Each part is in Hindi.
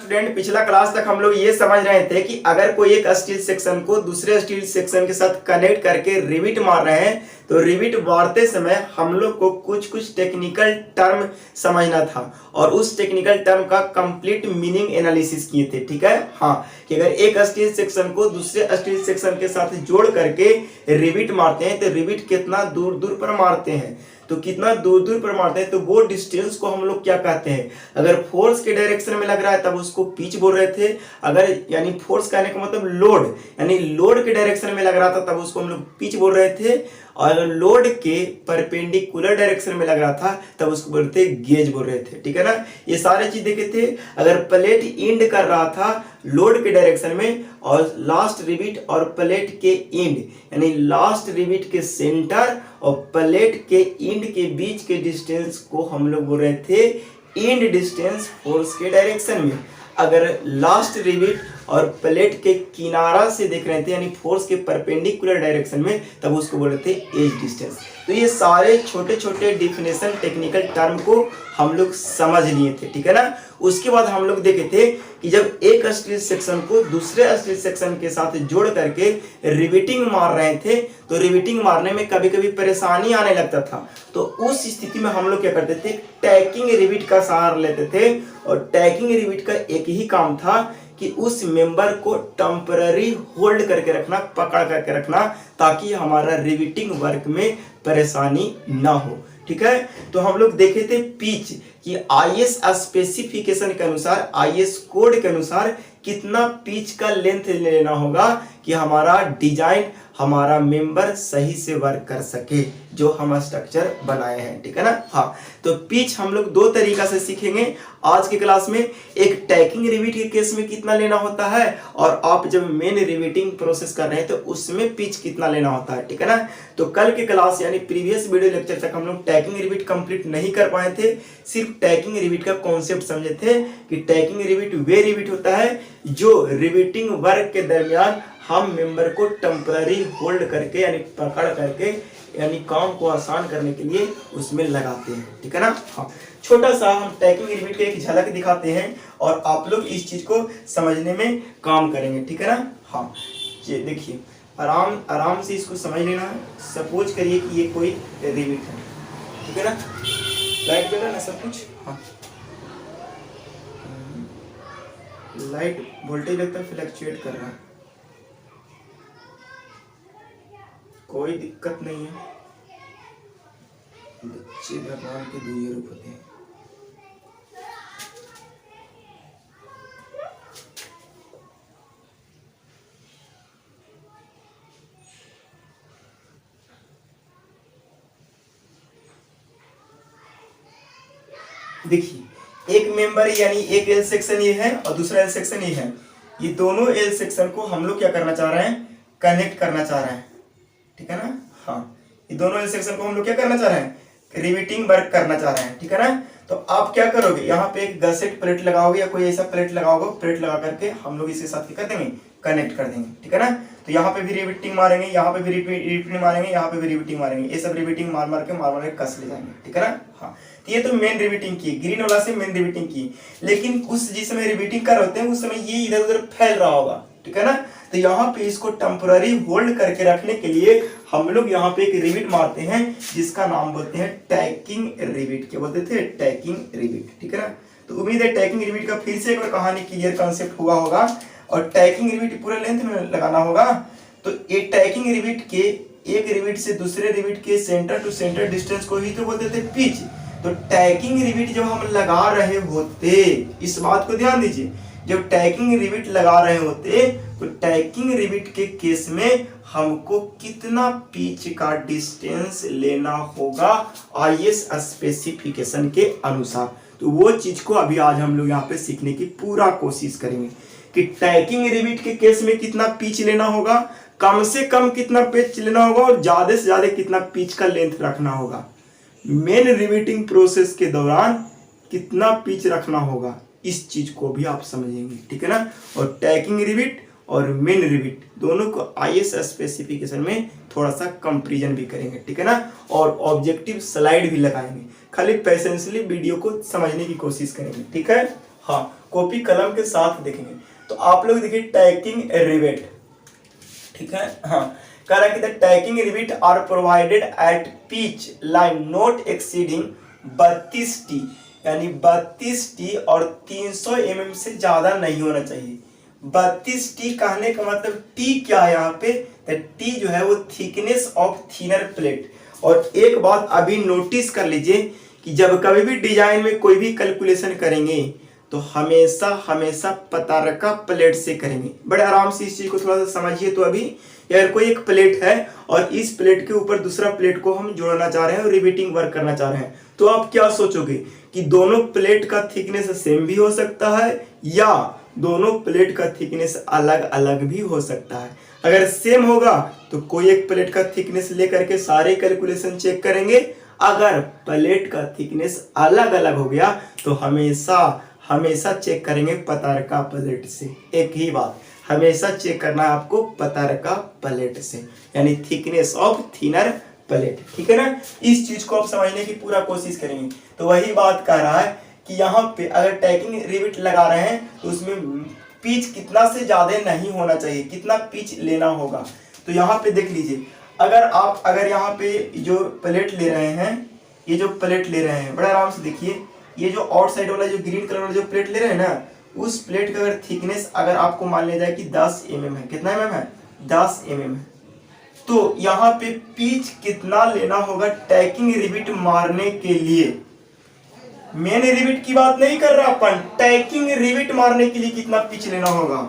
स्टूडेंट, पिछला क्लास तक हम लोग ये समझ रहे थे कि अगर कोई एक स्टील सेक्शन को दूसरे स्टील सेक्शन के साथ कनेक्ट करके रिविट मार रहे हैं तो रिविट मारते समय हम लोग को कुछ कुछ टेक्निकल टर्म समझना था और उस टेक्निकल टर्म का कंप्लीट मीनिंग एनालिसिस किए थे। ठीक है, हाँ, कि अगर एक स्टील सेक्शन को दूसरे स्टील सेक्शन के साथ जोड़ करके रिविट मारते हैं तो रिविट कितना दूर दूर पर मारते हैं, तो कितना दूर दूर पर मारते हैं तो वो डिस्टेंस को हम लोग क्या कहते हैं। अगर फोर्स के डायरेक्शन में लग रहा है तब उसको पिच बोल रहे थे, अगर यानी फोर्स कहने का मतलब लोड, यानी लोड के डायरेक्शन में लग रहा था तब उसको हम लोग पिच बोल रहे थे, और लोड के परपेंडिकुलर डायरेक्शन में लग रहा था तब उसको बोलते गेज बोल रहे थे। ठीक है ना, ये सारे चीज देखे थे। अगर प्लेट इंड कर रहा था लोड के डायरेक्शन में और लास्ट रिविट और प्लेट के इंड यानी लास्ट रिविट के सेंटर और प्लेट के इंड के बीच के डिस्टेंस को हम लोग बोल रहे थे इंड डिस्टेंस फोर्स के डायरेक्शन में। अगर लास्ट रिविट और प्लेट के किनारा से देख रहे थे यानी फोर्स के परपेंडिकुलर डायरेक्शन में तब उसको बोल रहे थे एज डिस्टेंस। तो ये सारे छोटे छोटे डिफिनेशन टेक्निकल टर्म को हम लोग समझ लिए थे। ठीक है ना, उसके बाद हम लोग देखे थे कि जब एक स्टील सेक्शन को दूसरे स्टील सेक्शन के साथ जोड़ करके रिविटिंग मार रहे थे तो रिविटिंग मारने में कभी कभी परेशानी आने लगता था, तो उस स्थिति में हम लोग क्या करते थे, टैकिंग रिविट का सहारा लेते थे। और टैकिंग रिविट का एक ही काम था कि उस मेंबर को टेम्पररी होल्ड करके रखना, पकड़ करके रखना, ताकि हमारा रिविटिंग वर्क में परेशानी ना हो। ठीक है, तो हम लोग देखे थे पिच कि आईएस स्पेसिफिकेशन के अनुसार, आईएस कोड के अनुसार कितना पिच का लेंथ लेना होगा कि हमारा डिजाइन, हमारा मेंबर सही से वर्क कर सके जो हम स्ट्रक्चर बनाए हैं। ठीक है ना, हाँ, तो पिच हम लोग दो तरीका से सीखेंगे आज के क्लास में। एक टैकिंग रिविट के केस में कितना लेना होता है और आप जब मेन रिविटिंग प्रोसेस कर रहे हैं तो उसमें पिच कितना लेना होता है। ठीक है ना, तो कल के क्लास यानी प्रीवियस वीडियो लेक्चर तक हम लोग टैकिंग रिविट कंप्लीट नहीं कर पाए थे, सिर्फ टैकिंग रिविट का कॉन्सेप्ट समझे थे कि टैकिंग रिविट वे रिविट होता है जो रिविटिंग वर्क के दरमियान हम मेंबर को टेम्पररी होल्ड करके यानी पकड़ करके यानी काम को आसान करने के लिए उसमें लगाते हैं। ठीक है ना, हाँ, छोटा सा हम टैकिंग रिविट की एक झलक दिखाते हैं और आप लोग इस चीज को समझने में काम करेंगे। ठीक है ना, हाँ, ये देखिए आराम आराम से इसको समझ लेना है। सपोज करिए कि ये कोई रिविट है, ठीक है ना, लाइट कर रहा है ना सब कुछ, हाँ, लाइट वोल्टेज लगता है फ्लक्चुएट कर रहा है, कोई दिक्कत नहीं है, बच्चे भगवान के दुए रूप होते हैं। देखिए एक मेंबर यानी एक एल सेक्शन ये है और दूसरा एल सेक्शन ये है, ये दोनों एल सेक्शन को हम लोग क्या करना चाह रहे हैं, कनेक्ट करना चाह रहे हैं। ठीक है ना, हाँ, ये दोनों एल सेक्शन को हम लोग क्या करना चाह रहे हैं, रिविटिंग वर्क करना चाह रहे हैं। ठीक है ना, तो आप क्या करोगे, यहाँ पे एक गसेट प्लेट लगाओगे या कोई ऐसा प्लेट लगाओगे, प्लेट लगा करके हम लोग इसके साथ क्या कर देंगे, कनेक्ट कर देंगे। ठीक है ना, तो यहाँ पे भी रिविटिंग मारेंगे, यहाँ पे भी रिविटिंग मारेंगे, यहाँ पे भी रिविटिंग मारेंगे, ये सब रिविटिंग मार मार के कस ले जाएंगे। ठीक है ना, हाँ, तो ये तो मेन रिविटिंग की, ग्रीन वाला से मेन रिविटिंग की। लेकिन उस जिस समय रिविटिंग कर होते हैं उस समय ये इधर उधर फैल रहा होगा। ठीक है ना, तो यहाँ पे इसको टेम्पररी होल्ड करके रखने के लिए हम लोग यहाँ पे एक रिविट मारते हैं जिसका नाम बोलते हैं टैकिंग रिविट। क्या बोलते थे, टैकिंग रिविट। ठीक है ना, तो उम्मीद है टैकिंग रिविट का फिर से एक बार कहानी क्लियर कॉन्सेप्ट हुआ होगा और टैकिंग रिविट पूरे लेंथ में लगाना होगा। तो ये टैकिंग रिविट के एक रिविट से दूसरे रिविट के सेंटर टू सेंटर डिस्टेंस को ही तो बोलते थे पिच। तो टैकिंग रिविट जब हम लगा रहे होते, इस बात को ध्यान दीजिए, जब टैकिंग रिविट लगा रहे होते तो टैकिंग रिविट के केस में हमको कितना पिच का डिस्टेंस लेना होगा आईएस स्पेसिफिकेशन के अनुसार। तो वो चीज को अभी आज हम लोग यहाँ पे सीखने की पूरा कोशिश करेंगे कि टैकिंग रिविट के केस में कितना पिच लेना होगा, कम से कम कितना पिच लेना होगा और ज्यादा से ज्यादा कितना पिच का लेंथ रखना होगा। मेन रिविटिंग प्रोसेस के दौरान कितना पिच रखना होगा, इस चीज को भी आप समझेंगे। ठीक है ना, और टैकिंग रिविट और मेन रिविट दोनों को आईएस स्पेसिफिकेशन में थोड़ा सा कंपैरिजन भी करेंगे। ठीक है ना, और ऑब्जेक्टिव स्लाइड भी लगाएंगे। खाली पेशेंसली वीडियो को समझने की कोशिश करेंगे। ठीक है, हाँ, कॉपी कलम के साथ देखेंगे। तो आप लोग देखिए टैकिंग रिवेट, ठीक है, हाँ, कह रहा है कि the tacking rivet are provided at pitch line not exceeding 32 t, यानी 32 टी और 300 mm से ज्यादा नहीं होना चाहिए। 32 टी कहने का मतलब टी क्या है यहाँ पे, टी जो है वो थिकनेस ऑफ थिनर प्लेट। और एक बात अभी नोटिस कर लीजिए कि जब कभी भी डिजाइन में कोई भी कैलकुलेशन करेंगे तो हमेशा हमेशा पतारका प्लेट से करेंगे। बड़े आराम से इस चीज को थोड़ा सा समझिए। तो अभी अगर कोई एक प्लेट है और इस प्लेट के ऊपर दूसरा प्लेट को हम जोड़ना चाह रहे हैं और रिवेटिंग वर्क करना चाह रहे हैं, तो आप क्या सोचोगे कि दोनों प्लेट का थिकनेस सेम भी हो सकता है या दोनों प्लेट का थिकनेस अलग अलग भी हो सकता है। अगर सेम होगा तो कोई एक प्लेट का थिकनेस लेकर के सारे कैलकुलेशन चेक करेंगे। अगर प्लेट का थिकनेस अलग अलग हो गया तो हमेशा हमेशा चेक करेंगे पतारका प्लेट से। एक ही बात, हमेशा चेक करना है आपको पतारका प्लेट से, यानी थिकनेस ऑफ थिनर प्लेट, ठीक है ना। इस चीज को आप समझने की पूरा कोशिश करेंगे। तो वही बात कह रहा है कि यहाँ पे अगर टैकिंग रिवेट लगा रहे हैं तो उसमें पिच कितना से ज्यादा नहीं होना चाहिए, कितना पिच लेना होगा। तो यहाँ पे देख लीजिए, अगर यहाँ पे जो प्लेट ले रहे हैं, ये जो प्लेट ले रहे हैं, बड़ा आराम से देखिए, ये जो आउटसाइड वाला जो ग्रीन कलर वाला जो प्लेट ले रहे हैं ना, उस प्लेट का अगर थिकनेस अगर आपको मान लिया जाए कि 10 mm है, कितना mm है, 10 mm है, तो यहाँ पे पिच कितना लेना होगा टैकिंग रिवेट मारने के लिए। मेन रिवेट की बात नहीं कर रहा अपन, टैकिंग रिवेट मारने के लिए कितना पिच लेना होगा।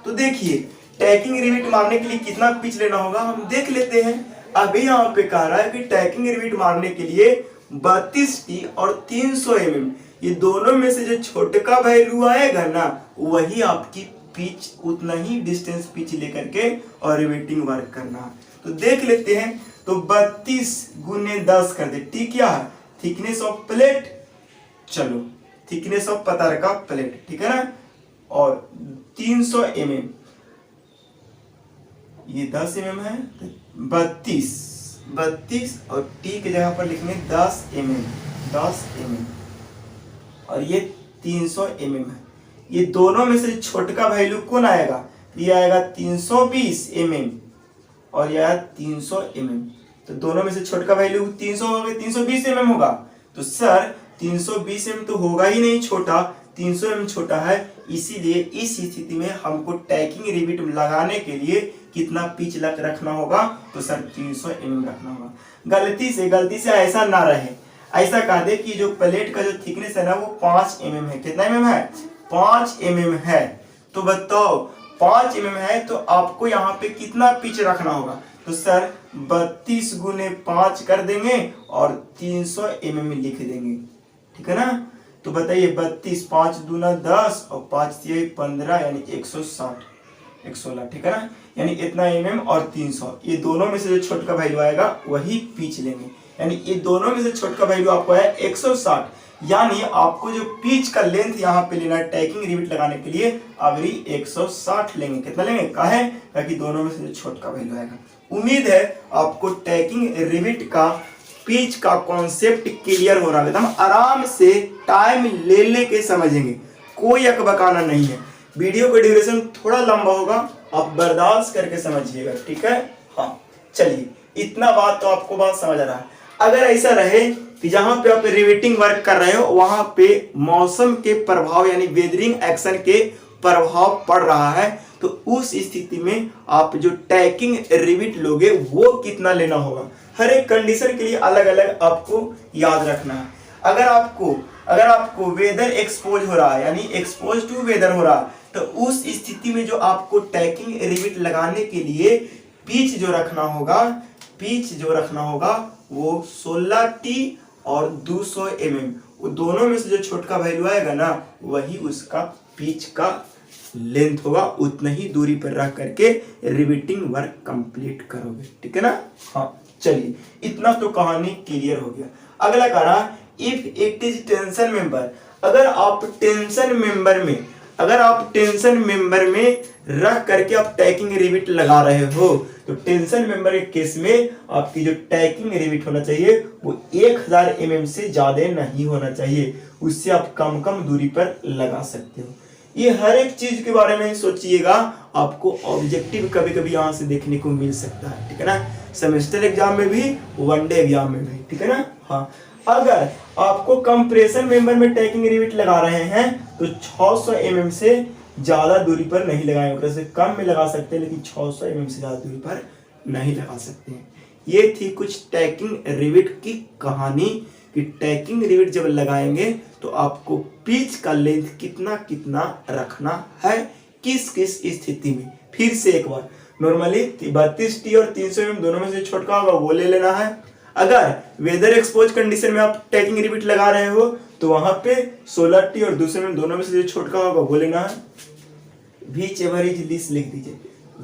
तो देखिए टैकिंग रिवेट मारने के लिए कितना पिच लेना होगा हम देख लेते हैं। अभी यहाँ पे कह रहा है कि टैकिंग रिवेट मारने के लिए 32 टी और 300 mm, ये दोनों में से जो छोटा वैल्यू आएगा ना वही आपकी पिच, उतना ही डिस्टेंस पिच लेकर के और रिवेटिंग वर्क करना। तो देख लेते हैं। तो 32 गुने 10 कर दे, टी क्या है, थिकनेस ऑफ प्लेट, चलो थिकनेस ऑफ पतारका प्लेट, ठीक है ना, और 300 mm, ये 10 mm है, 32 और टी की जगह पर लिखेंगे 10 mm और ये 300 mm है। ये दोनों में से छोटका वैल्यू कौन आएगा, ये आएगा 320 mm और यह 300 mm। तो दोनों में से छोटका वैल्यू 300 होगा, 320 mm होगा। तो सर 320 mm तो होगा ही नहीं, छोटा 300 mm छोटा है, इसीलिए इस स्थिति में हमको टैकिंग रिवेट लगाने के लिए कितना पिच रखना होगा, तो सर 300 mm रखना होगा। गलती से ऐसा ना रहे, ऐसा कह दे कि जो प्लेट का जो थिकनेस है ना वो 5 mm है, कितना mm है, 5 mm है। तो बताओ 5 mm है तो आपको यहाँ पे कितना पिच रखना होगा, तो सर 32 गुने 5 कर देंगे और 300 mm लिख देंगे, ठीक है ना। तो बताइए 32, 5 दूना 10 और 5 तिया 15, यानी 160, ठीक है ना, यानी इतना mm और 300, ये दोनों में से जो छोटका वैल्यू आएगा वही पिच लेंगे, यानी ये दोनों में से छोटका वैल्यू आपको है 160, यानी आपको जो पिच का लेंथ यहाँ पे लेना है टैकिंग रिवेट लगाने के लिए अभी 160 लेंगे। कितना लेंगे, काहे, ताकि दोनों में से जो छोटका वैल्यू आएगा। उम्मीद है आपको टैकिंग रिवेट का पिच का कॉन्सेप्ट क्लियर हो रहा है। एकदम आराम से टाइम ले के समझेंगे, कोई अकबकाना नहीं है। वीडियो का ड्यूरेशन थोड़ा लंबा होगा, आप बर्दाश्त करके समझिएगा, ठीक है। हाँ चलिए, इतना बात तो आपको बात समझ आ रहा है। अगर ऐसा रहे कि जहां पे आप रिवेटिंग वर्क कर रहे हो वहां पे मौसम के प्रभाव यानी वेदरिंग एक्शन के प्रभाव पड़ रहा है, तो उस स्थिति में आप जो टैकिंग रिवेट लोगे वो कितना लेना होगा, हर एक कंडीशन के लिए अलग अलग आपको याद रखना है। अगर आपको वेदर एक्सपोज हो रहा है यानी एक्सपोज टू वेदर हो रहा है, तो उस स्थिति में जो आपको टैकिंग रिवेट लगाने के लिए पिच जो रखना होगा वो 16 टी और 200 mm, वो दोनों में से जो छोटका वैल्यू आएगा ना वही उसका पिच का लेंथ होगा। उतना ही दूरी पर रख करके रिवेटिंग वर्क कंप्लीट करोगे, ठीक है ना। हाँ चलिए, इतना तो कहानी क्लियर हो गया। अगला कह रहा if it is tension member, अगर आप टेंशन मेंबर में रख करके आप टैकिंग रिवेट लगा रहे हो, तो टेंशन मेंबर के केस में आपकी जो टैकिंग रिवेट होना चाहिए वो 1000 mm से ज्यादा नहीं होना चाहिए, उससे आप कम दूरी पर लगा सकते हो। ये हर एक चीज के बारे में सोचिएगा, आपको ऑब्जेक्टिव कभी कभी यहाँ से देखने को मिल सकता है, ठीक है ना, सेमेस्टर एग्जाम में भी, वनडे एग्जाम में भी, ठीक है ना। हाँ, अगर आपको कंप्रेशन मेंबर में टैकिंग रिविट लगा रहे हैं तो 600 mm से ज्यादा दूरी पर नहीं लगाएंगे, उससे कम में लगा सकते हैं लेकिन 600 mm से ज्यादा दूरी पर नहीं लगा सकते हैं। ये थी कुछ टैकिंग रिविट की कहानी कि टैकिंग रिविट जब लगाएंगे तो आपको पिच का लेंथ कितना कितना रखना है, किस किस स्थिति में। फिर से एक बार, नॉर्मली 32T और 300 mm दोनों में से छोटा होगा वो ले लेना है। अगर वेदर एक्सपोज कंडीशन में आप टैकिंग रिविट लगा रहे हो तो वहां पे 16T और दूसरे में दोनों में से जो छोटा होगा वो लेना है। विच एवर इज लेस लिख दीजिए,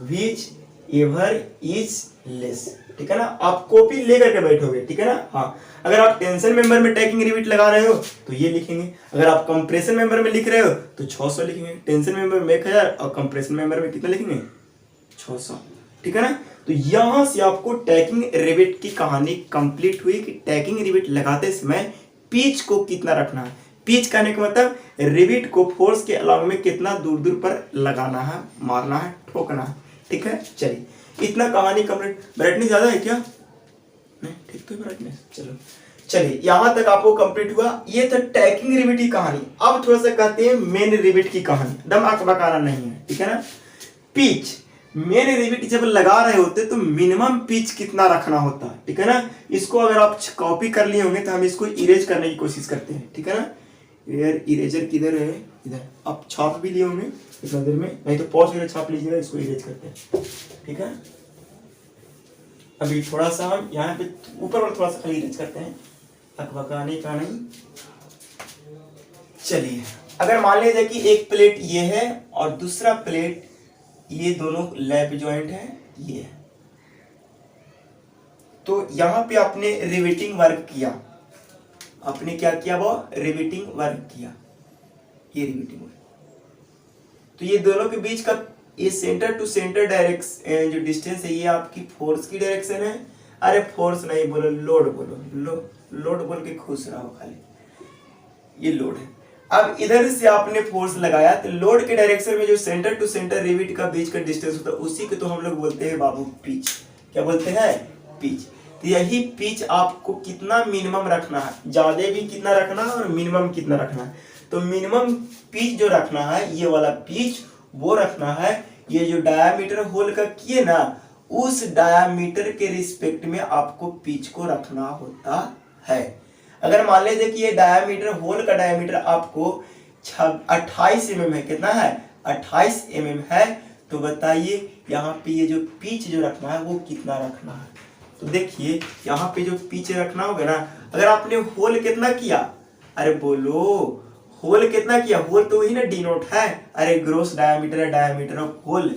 विच एवर इज लेस, ठीक है ना। आप कॉपी लेकर के बैठोगे, ठीक है ना। हाँ, अगर आप टेंशन मेंबर में टैकिंग रिविट लगा रहे हो तो ये लिखेंगे, अगर आप कंप्रेशन मेंबर में लिख रहे हो तो 600 लिखेंगे, टेंशन मेंबर में 1000 और कंप्रेशन मेंबर में कितना लिखेंगे 600, ठीक है ना। तो यहां से आपको टैकिंग रिविट की कहानी कंप्लीट हुई कि टैकिंग रिविट लगाते समय पिच को कितना रखना है। पिच कहने का मतलब रिविट को फोर्स के अलावा में कितना दूर दूर पर लगाना है, मारना है, ठोकना है, ठीक है। चलिए, इतना कहानी कंप्लीट। ब्राइटनेस ज्यादा है क्या? नहीं, ठीक तो ब्राइटनेस। चलो चलिए, यहां तक आपको कंप्लीट हुआ। ये था टैकिंग रिविट की कहानी। अब थोड़ा सा कहते हैं मेन रिविट की कहानी, दम अकबकाना नहीं है, ठीक है ना। पिच, मेन रिविट जब लगा रहे होते तो मिनिमम पिच कितना रखना होता है, ठीक है ना। इसको अगर आप कॉपी कर लिए होंगे तो हम इसको इरेज करने की कोशिश करते हैं, ठीक है ना। यार इरेजर किधर है? इधर। आप छाप भी लिए होंगे इतना देर में, नहीं तो पॉज करके छाप लीजिएगा, इसको इरेज करते हैं, ठीक है। अभी थोड़ा सा हम यहाँ पे ऊपर और थोड़ा सा खाली इरेज करते हैं, अकबकाने का नहीं। चलिए, अगर मान लीजिए कि एक प्लेट ये है और दूसरा प्लेट ये दोनों लैप जॉइंट है, ये है, तो यहां पे आपने रिवेटिंग वर्क किया। आपने क्या किया? वो रिवेटिंग वर्क किया, ये रिवेटिंग वर्क। तो ये दोनों के बीच का ये सेंटर टू सेंटर डायरेक्शन जो डिस्टेंस है, ये आपकी फोर्स की डायरेक्शन है। अरे फोर्स नहीं बोलो, लोड बोलो, लोड बोल के खुश रहो खाली, ये लोड है। अब इधर से आपने फोर्स लगाया तो लोड के डायरेक्शन में जो सेंटर टू सेंटर रिविट का बीच का डिस्टेंस होता है उसी को तो हम लोग बोलते हैं बाबू पिच। क्या बोलते हैं? पिच। तो यही पिच आपको कितना मिनिमम रखना है, ज्यादा भी कितना रखना है और मिनिमम कितना रखना है। तो मिनिमम पिच जो रखना है, ये वाला पिच वो रखना है, ये जो डायामीटर होल का किए ना, उस डायामीटर के रिस्पेक्ट में आपको पिच को रखना होता है। अगर मान लीजिए कि ये डायामीटर होल का डायामीटर आपको 28 mm है, कितना है? 28 mm है, तो बताइए यहाँ पे ये जो पिच जो रखना है वो कितना रखना है। तो देखिए यहाँ पे जो पिच रखना होगा ना, अगर आपने होल कितना किया, अरे बोलो होल कितना किया, होल तो वही ना डिनोट है, अरे ग्रोस डायामीटर है, डायामीटर ऑफ होल।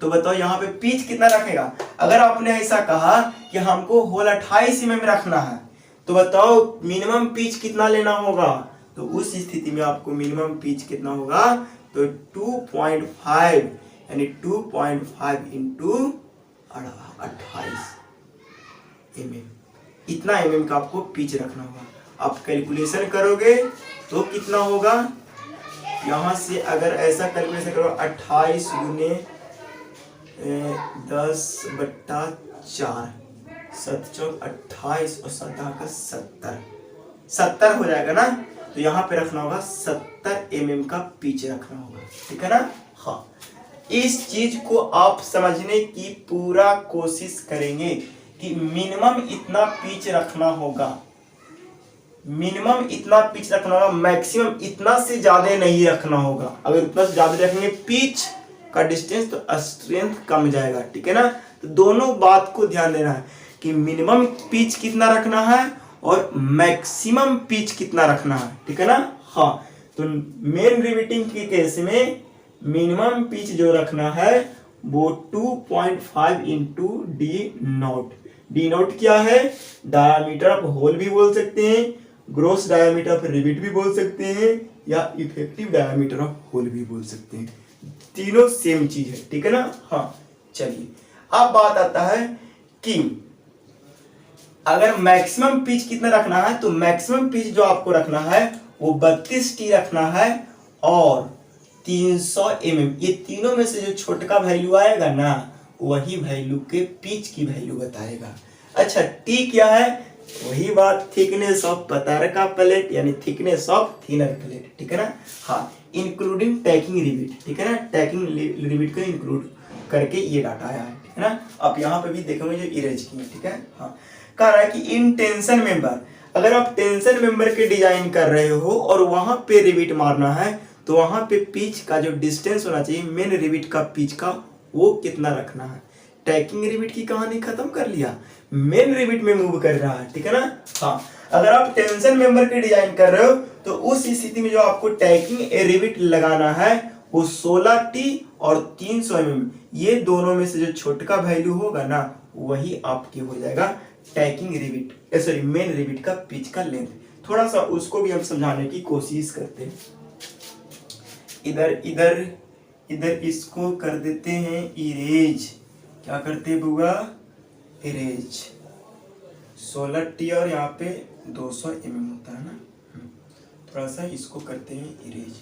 तो बताओ यहाँ पे पिच कितना रखेगा। अगर आपने ऐसा कहा कि हमको होल 28 mm रखना है, तो बताओ मिनिमम पिच कितना लेना होगा। तो उस स्थिति में आपको मिनिमम पिच कितना होगा, तो 2.5 यानी 2.5 इंटू 28 mm, इतना mm का आपको पिच रखना होगा। आप कैलकुलेशन करोगे तो कितना होगा, यहां से अगर ऐसा कैलकुलेशन करो 28 गुने 10/4, 7 चौक 28 और 7 का 70 हो जाएगा ना। तो यहाँ पे रखना होगा 70 mm का पिच रखना होगा, ठीक है ना। हाँ, इस चीज को आप समझने की पूरा कोशिश करेंगे कि मिनिमम इतना पिच रखना होगा, मिनिमम इतना पिच रखना होगा, मैक्सिमम इतना से ज्यादा नहीं रखना होगा। अगर इतना से ज्यादा रखेंगे पिच का डिस्टेंस तो स्ट्रेंथ कम जाएगा, ठीक है ना। तो दोनों बात को ध्यान देना है कि मिनिमम पिच कितना रखना है और मैक्सिमम पिच कितना रखना है, ठीक है ना। हाँ, तो मेन रिवेटिंग के केस में मिनिमम पिच जो रखना है वो 2.5 into D not. D not क्या है? डायमीटर ऑफ होल भी बोल सकते हैं, ग्रोस डायमीटर ऑफ रिविट भी बोल सकते हैं, या इफेक्टिव डायमीटर ऑफ होल भी बोल सकते हैं। तीनों सेम चीज है, ठीक है ना। हाँ, चलिए अब बात आता है कि अगर मैक्सिमम पिच कितना रखना है, तो मैक्सिमम पिच जो आपको रखना है वो 32T रखना है और 300 mm। ये तीनों में से जो छोटका वैल्यू आएगा ना वही वैल्यू के पिच की वैल्यू बताएगा। अच्छा टी क्या है, वही बात, थिकनेस ऑफ पतारका प्लेट यानी थिकनेस ऑफ थिनर प्लेट, ठीक है ना। हाँ, इंक्लूडिंग टैकिंग रिविट, ठीक है ना, टैकिंग रिविट को इंक्लूड करके ये डाटा आया है, ठीक है ना। आप यहाँ पे भी देखेंगे जो इरेज की है, ठीक है। हाँ, कह रहा है कि इन टेंशन मेंबर, अगर आप टेंशन मेंबर के डिजाइन कर रहे हो और वहां पे रिविट मारना है तो वहां पे पिच का जो डिस्टेंस होना चाहिए मेन रिविट का पिच का, वो कितना रखना है। टैकिंग रिविट की कहानी खत्म कर लिया, मेन रिविट में मूव कर रहा है, ठीक है ना। हाँ, अगर आप टेंशन मेंबर के डिजाइन कर रहे हो तो उस स्थिति में जो आपको टैकिंग रिविट लगाना है वो 16T और 300 mm, ये दोनों में से जो छोटका वैल्यू होगा ना वही आपके हो जाएगा tacking rivet, sorry main rivet का पिच का लेंथ। थोड़ा सा उसको भी हम समझाने की कोशिश करते हैं। इधर इधर इधर इसको कर देते हैं इरेज, क्या करते हैं बुआ, इरेज। 16T और यहाँ पे 200 mm होता है ना, थोड़ा सा इसको करते हैं इरेज,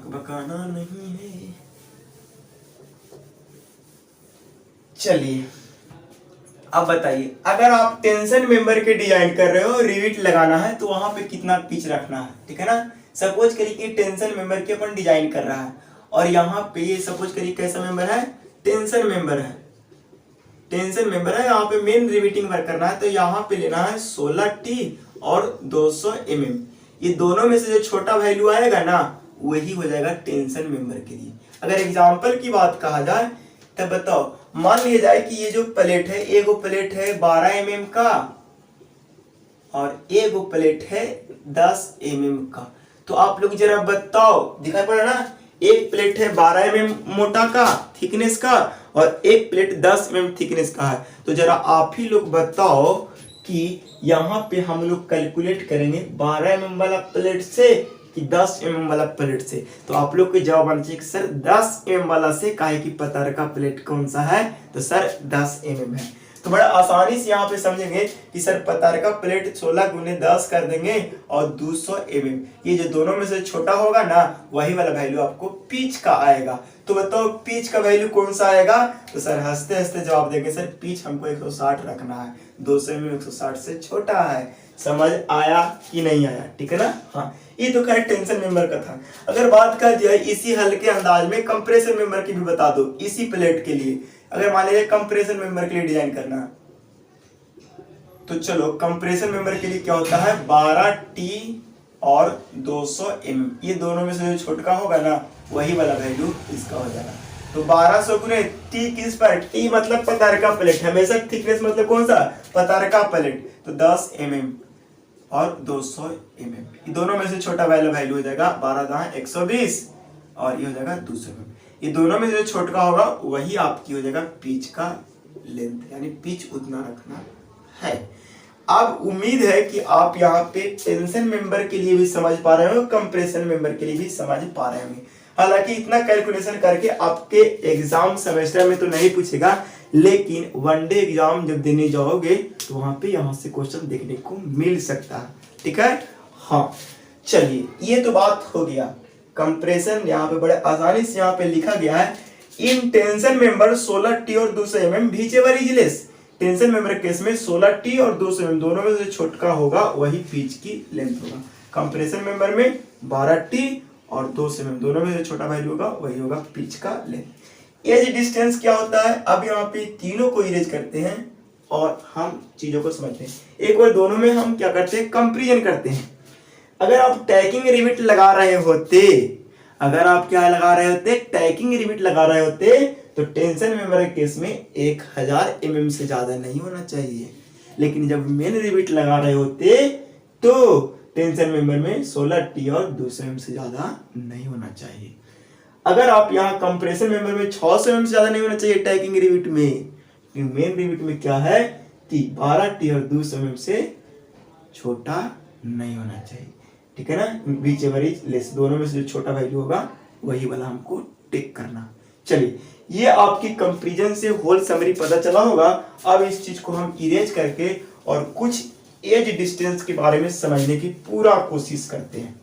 बकाना नहीं है। चलिए अब बताइए, अगर आप टेंशन मेंबर के डिजाइन कर रहे हो, रिविट लगाना है तो वहां पे कितना पिच रखना है, ठीक है ना। सपोज करिए कि टेंशन मेंबर के अपन डिजाइन कर रहा है और यहाँ पे ये सपोज करिए कैसा मेंबर है, टेंशन मेंबर है, टेंशन मेंबर है, यहाँ पे मेन रिविटिंग वर्क करना है तो यहाँ पे लेना है 16T और 200 mm। ये दोनों में से जो छोटा वैल्यू आएगा ना वही हो जाएगा टेंशन मेंबर के लिए। अगर एग्जांपल की बात कहा जाए तब बताओ, मान लिया जाए कि ये जो प्लेट है, एगो प्लेट है 12 mm का और एगो प्लेट है 10 mm का, तो आप लोग जरा बताओ, दिखाई पड़ा ना, एक प्लेट है 12 mm मोटा का थिकनेस का और एक प्लेट 10 mm थिकनेस का है, तो जरा आप ही लोग बताओ कि यहाँ पे हम लोग कैलकुलेट करेंगे 12 mm वाला प्लेट से कि 10 mm वाला प्लेट से। तो आप लोग को जवाब आना चाहिए कि सर 10 mm वाला से, काहे कि पतारका प्लेट कौन सा है, तो सर 10 mm है। तो बड़ा आसानी से यहाँ पे समझेंगे कि सर पतारका प्लेट 16 गुने 10 कर देंगे और 200 mm, ये जो दोनों में से छोटा होगा ना वही वाला वैल्यू आपको पिच का आएगा। तो बताओ पिच का वैल्यू कौन सा आएगा, तो सर हंसते हंसते जवाब देंगे सर पिच हमको 160 रखना है, 200 mm 160 से छोटा है। समझ आया कि नहीं आया, ठीक है ना। हाँ, ये तो खैर टेंशन मेंबर का था। अगर बात कर दिया इसी हल्के अंदाज में कंप्रेसर मेंबर की भी बता दो, इसी प्लेट के लिए अगर मान लीजिए कंप्रेसर मेंबर के लिए डिजाइन करना है तो चलो कंप्रेसर मेंबर के लिए क्या होता है 12T और 200 mm, ये दोनों में से जो छोटका होगा ना वही वाला वैल्यू इसका हो जाएगा। तो 1200 गुने T किस पर, T मतलब पतारका प्लेट, हमेशा थिकनेस मतलब कौन सा, पतारका प्लेट, तो 10 mm और 200 mm, ये दोनों में से छोटा वाला वैल्यू हो जाएगा 12×120 और ये हो जाएगा 200 mm। ये दोनों में से जो छोटका होगा वही आपकी हो जाएगा पिच का लेंथ, यानी पिच उतना रखना है। अब उम्मीद है कि आप यहाँ पे टेंशन मेंबर के लिए भी समझ पा रहे हो, कंप्रेशन मेंबर के लिए भी समझ पा रहे होंगे। हालांकि इतना कैलकुलेशन करके आपके एग्जाम सेमेस्टर में तो नहीं पूछेगा, लेकिन वनडे एग्जाम जब देने जाओगे तो वहां पे यहाँ से क्वेश्चन देखने को मिल सकता है, ठीक है। हाँ चलिए, ये तो बात हो गया कंप्रेशन, यहाँ पे बड़े आसानी से यहाँ पे लिखा गया है इन टेंशन मेंबर 16T और 200 mm whichever is less. Tension member case में 16T और 200 mm दोनों में से छोटका होगा वही पिच की लेंथ होगा। कंप्रेशन मेंबर में 12T और 200 mm दोनों में से छोटा वैल्यू होगा वही होगा पिच का लेंथ। एज डिस्टेंस क्या होता है, अब यहाँ पे तीनों को इरेज करते हैं और हम चीजों को समझते हैं। एक बार दोनों में हम क्या करते हैं, कंपेरिजन करते हैं। अगर आप टैकिंग रिविट लगा रहे होते, अगर आप क्या लगा रहे होते, टैकिंग रिविट लगा रहे होते, तो टेंशन मेंबर के केस में 1000 mm से ज्यादा नहीं होना चाहिए। लेकिन जब मेन रिविट लगा रहे होते तो टेंशन मेंबर में 16T और 200 mm से ज्यादा नहीं होना चाहिए। अगर आप यहाँ कंप्रेशन मेंबर में 600 mm से ज्यादा नहीं होना चाहिए टैकिंग रिविट में, मेन रिविट में क्या है कि 12T और 200 mm से छोटा नहीं होना चाहिए, ठीक है ना। व्हिचएवर इज लेस, दोनों में से जो छोटा वैल्यू होगा वही वाला हमको टिक करना। चलिए, ये आपकी कंपैरिजन से होल समरी पता चला होगा। अब इस चीज को हम इरेज करके और कुछ एज डिस्टेंस के बारे में समझने की पूरा कोशिश करते हैं।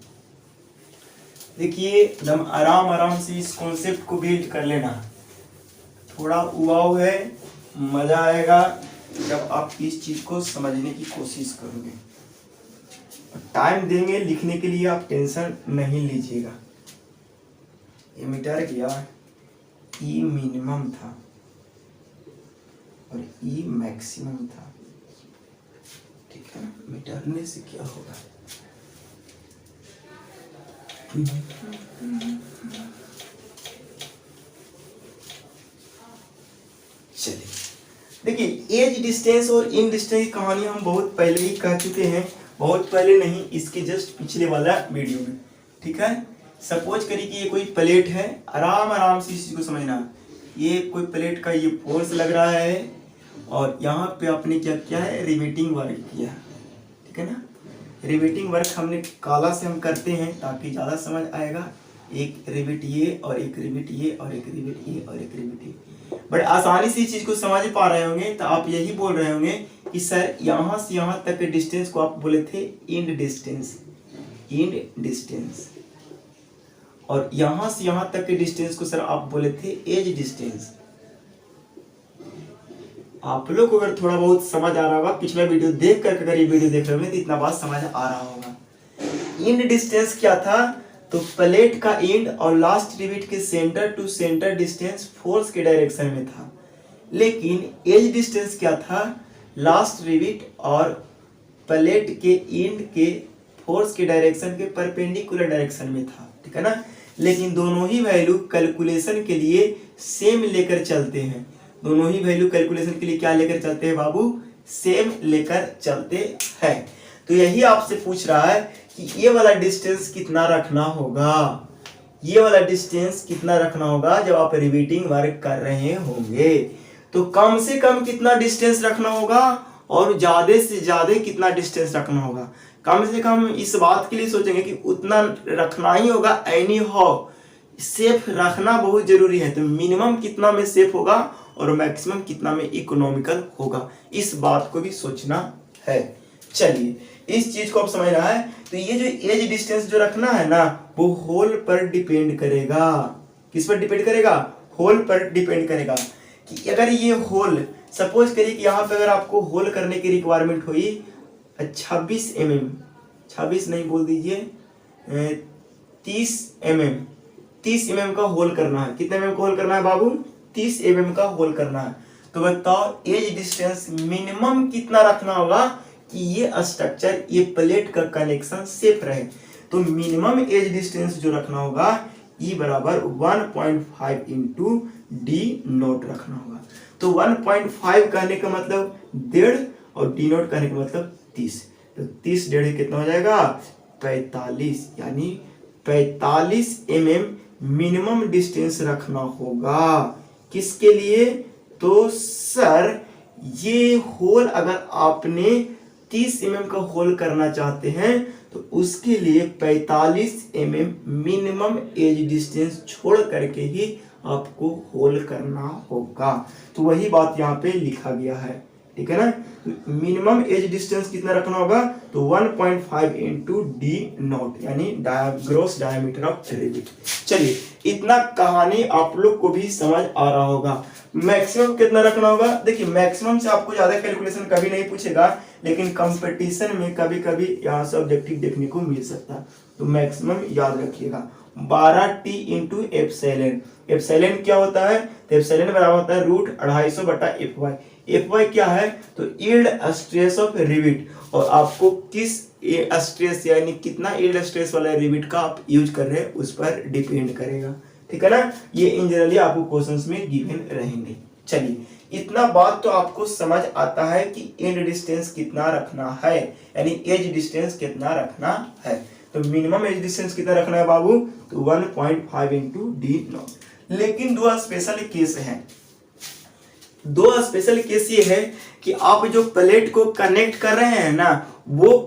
देखिए एकदम आराम आराम से इस कॉन्सेप्ट को बिल्ड कर लेना, थोड़ा उबाऊ है, मजा आएगा जब आप इस चीज को समझने की कोशिश करोगे। टाइम देंगे लिखने के लिए, आप टेंशन नहीं लीजिएगा। एमीटर किया ई मिनिमम था और ई मैक्सिमम था, ठीक है ना। मिटाने से क्या होगा, चलिए देखिए एज डिस्टेंस और इन डिस्टेंस की कहानी हम बहुत पहले ही कह चुके हैं, बहुत पहले नहीं, इसके जस्ट पिछले वाला वीडियो में, ठीक है। सपोज करिए कि ये कोई प्लेट है, आराम आराम से इस चीज को समझना। ये कोई प्लेट का ये फोर्स लग रहा है और यहाँ पे आपने क्या किया है, रिवेटिंग वर्क किया, ठीक है ना। रिवेटिंग वर्क हमने काला से हम करते हैं ताकि ज़्यादा समझ आएगा। एक रिवेट ये और एक रिवेट ये और एक रिवेट ये और एक रिवेट ये, बट आसानी से इस चीज़ को समझ पा रहे होंगे। तो आप यही बोल रहे होंगे कि सर यहाँ से यहाँ तक के डिस्टेंस को आप बोले थे इंड डिस्टेंस, इंड डिस्टेंस, और यहाँ से यहाँ तक के डिस्टेंस को सर आप बोले थे एज डिस्टेंस। आप लोग को अगर थोड़ा बहुत समझ आ रहा होगा, पिछला वीडियो देख कर अगर ये वीडियो देख रहे होंगे तो इतना बात समझ आ रहा होगा। इंड डिस्टेंस क्या था, तो प्लेट का इंड और लास्ट रिवेट के centre to centre distance force के डायरेक्शन में था। लेकिन एज डिस्टेंस क्या था, लास्ट रिवेट और प्लेट के इंड के फोर्स के डायरेक्शन के परपेंडिकुलर डायरेक्शन में था, ठीक है ना। लेकिन दोनों ही वैल्यू कैलकुलेशन के लिए सेम लेकर चलते हैं, दोनों ही वैल्यू कैलकुलेशन के लिए क्या लेकर चलते हैं बाबू, सेम लेकर चलते हैं। तो यही आपसे पूछ रहा है कि ये वाला डिस्टेंस कितना रखना होगा, ये वाला डिस्टेंस कितना रखना होगा जब आप रिवीटिंग वर्क कर रहे होंगे। तो कम से कम कितना डिस्टेंस रखना होगा और ज्यादा से ज्यादा कितना डिस्टेंस रखना होगा। कम से कम इस बात के लिए सोचेंगे कि उतना रखना ही होगा, एनी हाउ सेफ रखना बहुत जरूरी है। तो मिनिमम कितना में सेफ होगा और मैक्सिमम कितना में इकोनॉमिकल होगा, इस बात को भी सोचना है। चलिए इस चीज को आप समझ रहा है। तो ये जो एज डिस्टेंस जो रखना है ना, वो होल पर डिपेंड करेगा। किस पर डिपेंड करेगा, होल पर डिपेंड करेगा। कि अगर ये होल, सपोज करिए कि यहाँ पे अगर आपको होल करने की रिक्वायरमेंट हुई 26 mm, 26 नहीं बोल दीजिए 30 mm, 30 mm का होल करना है। कितने mm का होल करना है बाबू, 30 mm का होल करना है। तो बताओ एज डिस्टेंस मिनिमम कितना रखना होगा कि ये स्ट्रक्चर, ये प्लेट का कनेक्शन सेफ रहे। तो मिनिमम एज डिस्टेंस जो रखना होगा E बराबर 1.5 इंटू डी नोट रखना होगा। तो 1.5 कहने का मतलब 1.5 और डी नोट कहने का मतलब 30। तो 30 1.5 कितना हो जाएगा 45, यानी 45 mm मिनिमम डिस्टेंस रखना होगा। किसके लिए, तो सर ये होल अगर आपने 30 mm का होल करना चाहते हैं तो उसके लिए 45 mm मिनिमम एज डिस्टेंस छोड़ करके ही आपको होल करना होगा। तो वही बात यहाँ पे लिखा गया है, ठीक है ना। तो मिनिमम एज डिस्टेंस कितना रखना होगा, तो 1.5 इंटू डी नोट, यानी ग्रॉस डायमीटर ऑफ रिवेट। चलिए इतना कहानी आप लोग को भी समझ आ रहा होगा। मैक्सिमम कितना रखना होगा, देखिए मैक्सिमम से आपको ज्यादा कैलकुलेशन कभी नहीं पूछेगा, लेकिन कंपटीशन में कभी कभी यहाँ से ऑब्जेक्टिव देखने को मिल सकता है। तो मैक्सिमम याद रखिएगा 12t इंटू एप्सिलॉन। एप्सिलॉन क्या होता है, तो एप्सिलॉन बराबर होता है √250 बटा FY। FY क्या है, तो यील्ड स्ट्रेस ऑफ रिवेट, और आपको किस स्ट्रेस यानी कितना यील्ड स्ट्रेस वाला रिवेट का आप यूज कर रहे हैं उस पर डिपेंड करेगा, ठीक है ना। ये इन जनरली आपको क्वेश्चंस में गिवन रहेंगे। चलिए इतना बात तो आपको समझ आता है कि एंड डिस्टेंस कितना रखना है, यानी एज डिस्टेंस कितना रखना है। तो मिनिमम एज डिस्टेंस कितना रखना है बाबू, तो 1.5 इंटू डी नॉट। लेकिन दो स्पेशल केस हैं, दो स्पेशल केस ये है कि आप जो प्लेट को कनेक्ट कर रहे हैं ना, वो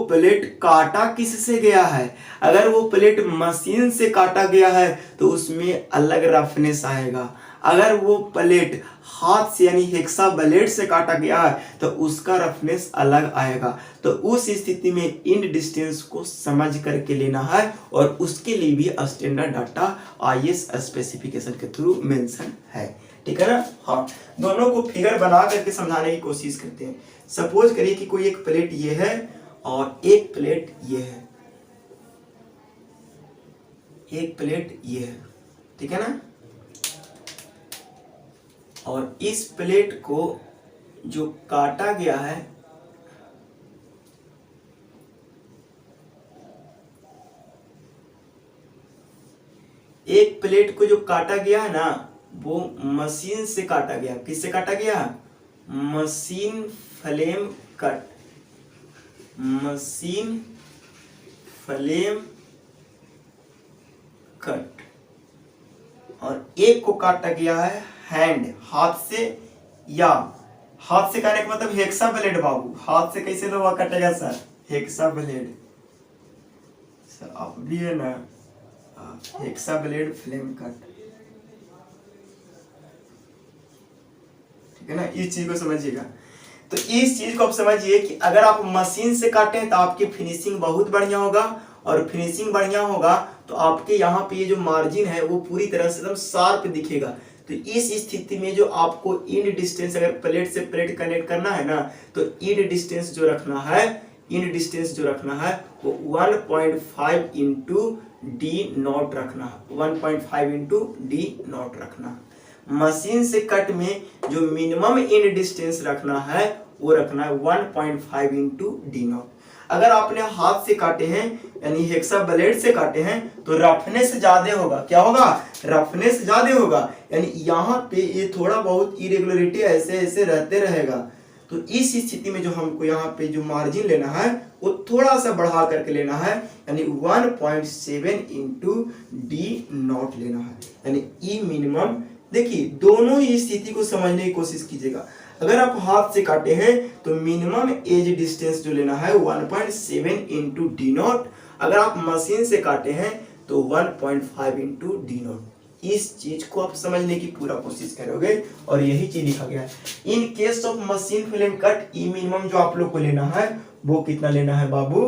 प्लेट काटा किससे गया है। अगर वो प्लेट मशीन से काटा गया है तो उसमें अलग रफनेस आएगा, अगर वो प्लेट हाथ से यानी हेक्सा ब्लेड से काटा गया है तो उसका रफनेस अलग आएगा। तो उस स्थिति में इंड डिस्टेंस को समझ करके लेना है और उसके लिए भी स्टैंडर्ड डाटा आईएस स्पेसिफिकेशन के थ्रू मेंशन है, ठीक है ना। हाँ, दोनों को फिगर बना करके समझाने की कोशिश करते हैं। सपोज करिए कि कोई एक प्लेट ये है और एक प्लेट ये है, एक प्लेट ये है, ठीक है ना। और इस प्लेट को जो काटा गया है एक प्लेट को जो काटा गया है ना वो मशीन से काटा गया। किससे काटा गया? Machine flame cut, machine flame cut. और एक को काटा गया है हैंड, हाथ से, या हाथ से काटने का मतलब हेक्सा ब्लेड बाबू, हाथ से कैसे लोहा कटेगा सर? हेक्सा ब्लेड सर, आप भी है ना, हेक्सा ब्लेड फ्लेम कट, ठीक है ना। इस चीज को समझिएगा। तो इस चीज को आप समझिए कि अगर आप मशीन से काटे हैं तो आपकी फिनिशिंग बहुत बढ़िया होगा, और फिनिशिंग बढ़िया होगा तो आपके यहाँ पे ये जो मार्जिन है वो पूरी तरह से एकदम शार्प दिखेगा। तो इस स्थिति में जो आपको इंड डिस्टेंस, अगर प्लेट से प्लेट कनेक्ट करना है ना, तो इंड डिस्टेंस जो रखना है, इंड डिस्टेंस जो रखना है वो 1.5 इंटू डी नॉट रखना है, 1.5 इंटू डी नॉट रखना। मशीन से कट में जो मिनिमम इंड डिस्टेंस रखना है वो रखना है 1.5 इंटू डी नॉट। अगर आपने हाथ से काटे हैं यानी हेक्सा ब्लेड से काटे हैं तो रफनेस ज्यादा होगा। क्या होगा? रफनेस ज्यादा होगा, यानी यहाँ पे ये थोड़ा बहुत इरेगुलरिटी ऐसे ऐसे रहते रहेगा। तो इस स्थिति में जो हमको यहाँ पे जो मार्जिन लेना है वो थोड़ा सा बढ़ा करके लेना है, यानी 1.7 इंटू डी नॉट लेना है, यानी ई मिनिमम। देखिए दोनों ही स्थिति को समझने की कोशिश कीजिएगा। अगर आप हाथ से काटे हैं तो मिनिमम एज डिस्टेंस जो लेना है 1.7 इंटू डी नॉट, अगर आप मशीन से काटे हैं तो 1.5 इंटू डी नॉट। इस चीज को आप समझने की पूरा कोशिश करोगे और यही चीज लिखा गया है। In case of machine flame cut E minimum जो आप लोग को लेना है वो कितना लेना है बाबू?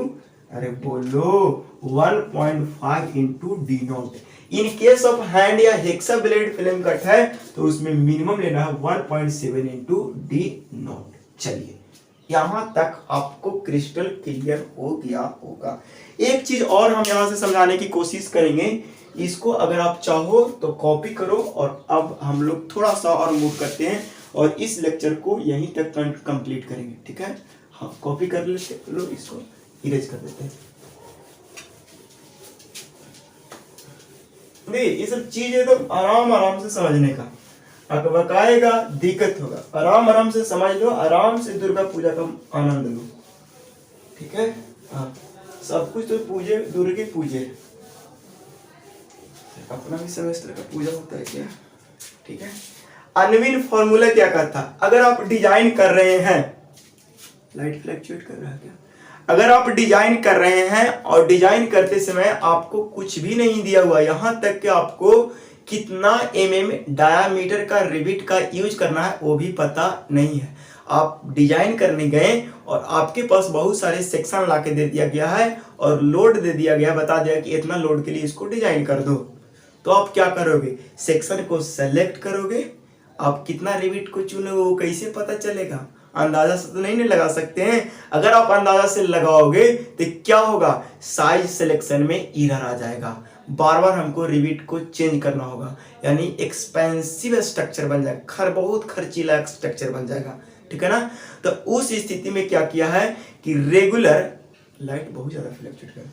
अरे बोलो 1.5 into D not. In case of hand या हेक्सा ब्लेड फ्लेम कट है तो उसमें मिनिमम लेना है 1.7 इंटू डी नॉट। चलिए यहां तक आपको क्रिस्टल क्लियर हो गया होगा। एक चीज और हम यहां से समझाने की कोशिश करेंगे, इसको अगर आप चाहो तो कॉपी करो। और अब हम लोग थोड़ा सा और मूव करते हैं और इस लेक्चर को यहीं तक कंप्लीट करेंगे, ठीक है। हाँ, कॉपी कर लेते लो, इसको इरेज कर देते हैं। देखिए ये सब चीजें तो आराम आराम से समझने का, अकबकाएगा दिक्कत होगा। आराम आराम से समझ लो, आराम से दुर्गा पूजा का आनंद लो, ठीक है। हाँ, सब कुछ तो पूजे, दुर्गे पूजे, अपना भी सेमेस्टर का पूजा होता है क्या, ठीक है। अनविन फॉर्मूला क्या कहता? अगर आप डिजाइन कर रहे हैं, लाइट फ्लक्चुएट कर रहा है क्या? अगर आप डिजाइन कर रहे हैं और डिजाइन करते समय आपको कुछ भी नहीं दिया हुआ, यहां तक कि आपको कितना डायामीटर का रिबिट का यूज करना है वो भी पता नहीं है, आप डिजाइन करने गए और आपके पास बहुत सारे सेक्शन ला के दे दिया गया है और लोड दे दिया गया, बता दिया कि इतना लोड के लिए इसको डिजाइन कर दो, तो आप क्या करोगे? सेक्शन को सेलेक्ट करोगे। आप कितना रिबिट को चुनोगे वो कैसे पता चलेगा? अंदाजा से तो नहीं लगा सकते हैं। अगर आप अंदाजा से लगाओगे तो क्या होगा? साइज सिलेक्शन में एरर आ जाएगा, बार बार हमको रिबिट को चेंज करना होगा, यानी एक्सपेंसिव स्ट्रक्चर बन जाएगा, बहुत खर्चीला स्ट्रक्चर बन जाएगा, ठीक है ना। तो उस स्थिति में क्या किया है कि रेगुलर, लाइट बहुत ज्यादा फ्लक्चुएट कर,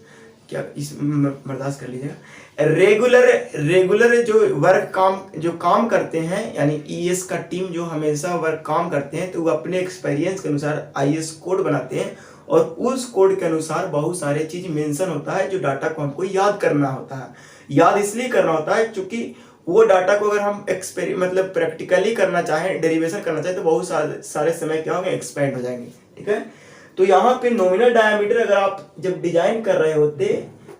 क्या इस बर्दाश्त कर लीजिएगा। रेगुलर जो काम करते हैं, यानी ईएस का टीम जो हमेशा वर्क काम करते हैं, तो वो अपने एक्सपीरियंस के अनुसार आईएस कोड बनाते हैं और उस कोड के अनुसार बहुत सारे चीज मेंशन होता है जो डाटा को हमको याद करना होता है। याद इसलिए करना होता है क्योंकि वो डाटा को अगर हम मतलब प्रैक्टिकली करना चाहें, डेरिवेशन करना चाहें, तो बहुत सारे समय क्या होंगे? एक्सपेंड हो जाएंगे, ठीक है। तो यहाँ पे नॉमिनल डायमीटर अगर आप जब डिजाइन कर रहे होते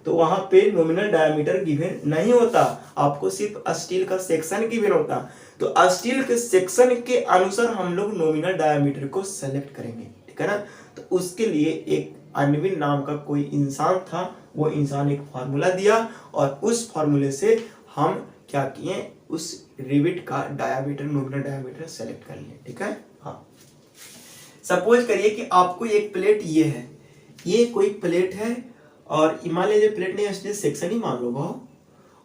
तो वहां पे नॉमिनल डायमीटर गिवन नहीं होता, आपको सिर्फ स्टील का सेक्शन गिवन होता। तो स्टील के सेक्शन के अनुसार हम लोग नॉमिनल डायमीटर को सेलेक्ट करेंगे, ठीक है ना। तो उसके लिए एक अनविन नाम का कोई इंसान था, वो इंसान एक फार्मूला दिया और उस फार्मूले से हम क्या किए, उस रिविट का डायमीटर नॉमिनल डायमीटर सेलेक्ट कर लिए, ठीक है। हाँ, सपोज करिए कि आपको एक प्लेट ये है, ये कोई प्लेट है और मान लीजिए प्लेट नहीं स्टील सेक्शन ही मान लो भाव,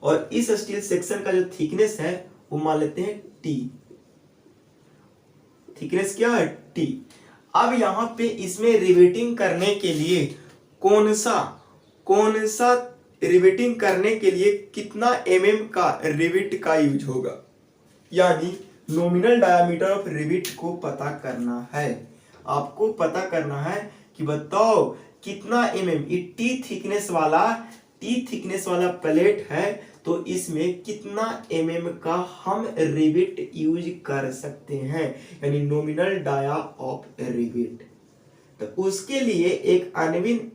और इस स्टील सेक्शन का जो थिकनेस है वो मान लेते हैं टी। थिकनेस क्या है, टी। अब यहाँ पे इसमें रिवेटिंग करने के लिए कौन सा रिवेटिंग करने के लिए कितना mm का रिविट का यूज होगा, यानी नॉमिनल डायमीटर ऑफ रिविट को पता करना है। आपको पता करना है कि बताओ कितना mm, ये टी थिकनेस वाला प्लेट है, तो इसमें कितना mm का हम रिविट यूज कर सकते हैं, यानी नॉमिनल डाया ऑफ रिविट। तो उसके लिए एक अनविन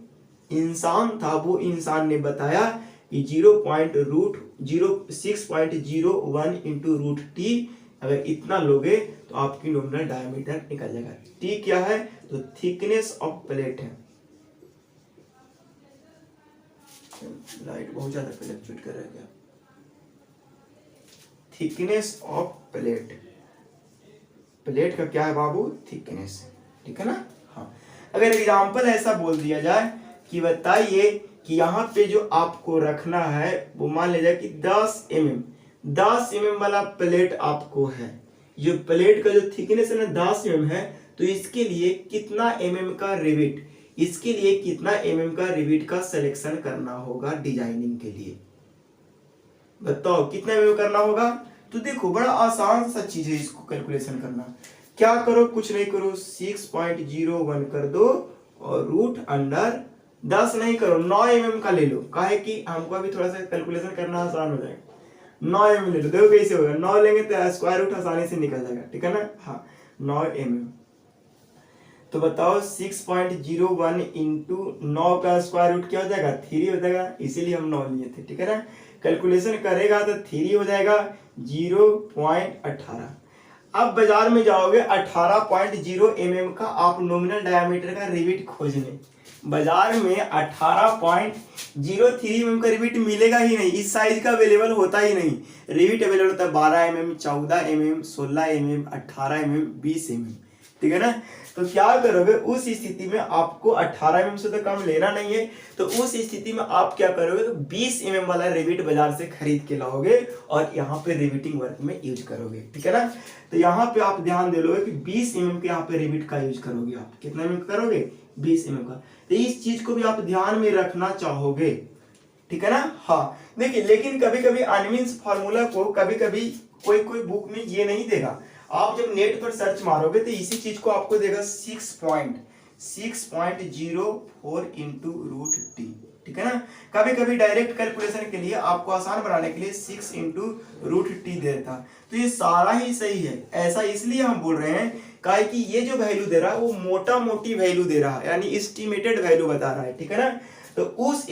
इंसान था, वो इंसान ने बताया कि 6.01 इंटू रूट टी, अगर इतना लोगे तो आपकी नॉमिनल डायमीटर निकल जाएगा। टी क्या है, तो थिकनेस ऑफ प्लेट है। लाइट बहुत ज्यादा फ्लक्चुएट कर रहा है क्या, थिकनेस ऑफ प्लेट का क्या है बाबू, थिकनेस, ठीक है ना। हाँ, अगर एग्जांपल ऐसा बोल दिया जाए कि बताइए कि यहाँ पे जो आपको रखना है वो मान लीजिए कि 10 mm वाला प्लेट आपको है, जो प्लेट का जो थिकनेस है ना 10 mm है, तो इसके लिए कितना mm का रिविट, इसके लिए कितना mm का रिविट का सिलेक्शन करना होगा डिजाइनिंग के लिए, बताओ कितना mm करना होगा। तो देखो बड़ा आसान सा चीज है इसको कैलकुलेशन करना। क्या करो, कुछ नहीं करो, 6.01 कर दो और रूट अंडर 10 नहीं करो, 9 mm का ले लो, काहे कि हमको अभी थोड़ा सा कैलकुलेशन करना आसान हो जाएगा। 9 mm ले लो, देखो कैसे होगा, 9 लेंगे तो स्क्वायर रूट आसानी से निकल जाएगा, ठीक है ना। हाँ, 9 mm। तो बताओ 6.01 इंटू 9 का स्क्वायर रूट क्या हो जाएगा, 3 हो जाएगा, इसीलिए हम 9 लिए थे, ठीक है ना। कैलकुलेशन करेगा तो 3 हो जाएगा 0.18। अब बाजार में जाओगे 18.0 mm का आप नॉमिनल डायमीटर का रिविट खोजने, बाजार में 18.03 mm का रिविट मिलेगा ही नहीं, इस साइज का अवेलेबल होता ही नहीं। रिविट अवेलेबल होता है 12 mm, 14 mm, 16 mm, 18 mm, 20 mm, ठीक है ना। तो क्या करोगे उस स्थिति में, आपको 18 mm से तो कम लेना नहीं है, तो उस स्थिति में आप क्या करोगे, तो 20 mm वाला रिविट बाजार से खरीद के लाओगे और यहाँ पे रिविटिंग वर्क में यूज करोगे, ठीक है ना। तो यहाँ पे आप ध्यान दे लोगे कि 20 mm के यहाँ पे रिविट का यूज करोगे। आप कितना mm करोगे, 20 mm का। तो इस चीज को भी आप ध्यान में रखना चाहोगे, ठीक है ना। हाँ, देखिए लेकिन कभी कभी अनविन फार्मूला को कभी कभी कोई बुक में ये नहीं देगा। आप जब नेट पर सर्च मारोगे तो इसी चीज को आपको देगा 6.04 इंटू रूट टी, ठीक है ना। कभी कभी डायरेक्ट कैलकुलेशन के लिए आपको आसान बनाने के लिए 6 इंटू रूट टी देता। तो ये सारा ही सही है, ऐसा इसलिए हम बोल रहे हैं काहे कि ये जो वैल्यू दे रहा है वो मोटा मोटी वैल्यू दे रहा है, यानी एस्टिमेटेड वैल्यू बता रहा है, ठीक है ना। तो उस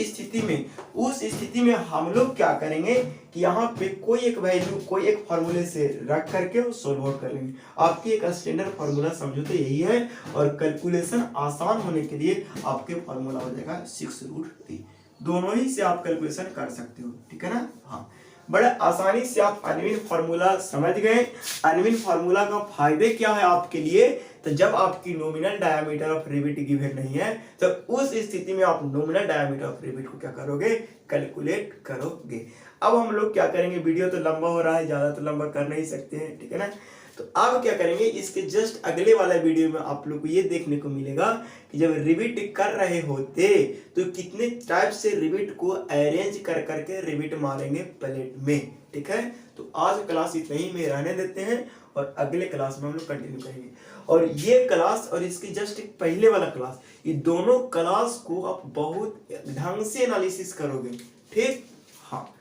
स्थिति में हम लोग क्या करेंगे कि यहाँ पे कोई एक वैल्यू कोई एक फॉर्मूले से रख करके सोल्व आउट कर लेंगे। आपकी एक स्टैंडर्ड फार्मूला समझो तो यही है, और कैलकुलेशन आसान होने के लिए आपके फार्मूला हो जाएगा 6√3। दोनों ही से आप कैलकुलेशन कर सकते हो, ठीक है ना। हाँ, बड़े आसानी से आप अनविन फार्मूला समझ गए। अनविन फार्मूला का फायदे क्या है आपके लिए, तो जब आपकी nominal diameter of rivet given नहीं है तो उस स्थिति में आप नॉमिनल डायमीटर ऑफ रिविट को क्या करोगे, कैलकुलेट करोगे। अब हम लोग क्या करेंगे, वीडियो तो लंबा हो रहा है, ज्यादा तो लंबा कर नहीं सकते हैं, ठीक है ना। तो अब क्या करेंगे, इसके जस्ट अगले वाला वीडियो में आप लोग को ये देखने को मिलेगा कि जब रिविट कर रहे होते तो कितने टाइप से रिविट को अरेंज कर करके रिविट मारेंगे प्लेट में, ठीक है। तो आज क्लास इतना ही में रहने देते हैं और अगले क्लास में हम लोग कंटिन्यू करेंगे। और ये क्लास और इसके जस्ट एक पहले वाला क्लास, ये दोनों क्लास को आप बहुत ढंग से एनालिसिस करोगे, ठीक। हाँ,